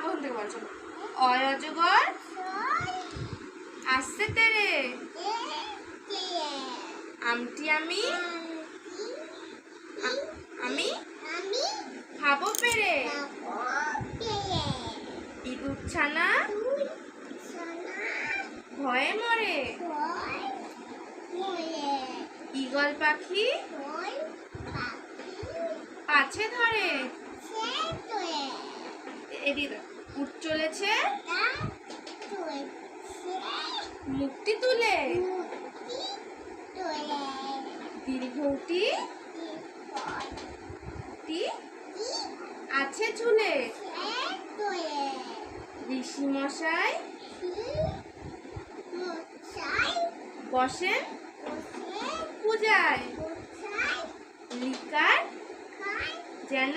প্রথম থেকে বলছো। অয় অজগর আসছে তেরে, আমটি আমি খাবো পেরে, ইঁদুর ছানা ভয়ে মরে, ঈগল পাখি পাছে ধরে, উঠ চলেছে মুক্তি তুলে, দীর্ঘটি আছে ঝুলে, ঋষি মশাই বসেন পূজায়, লিকার যেন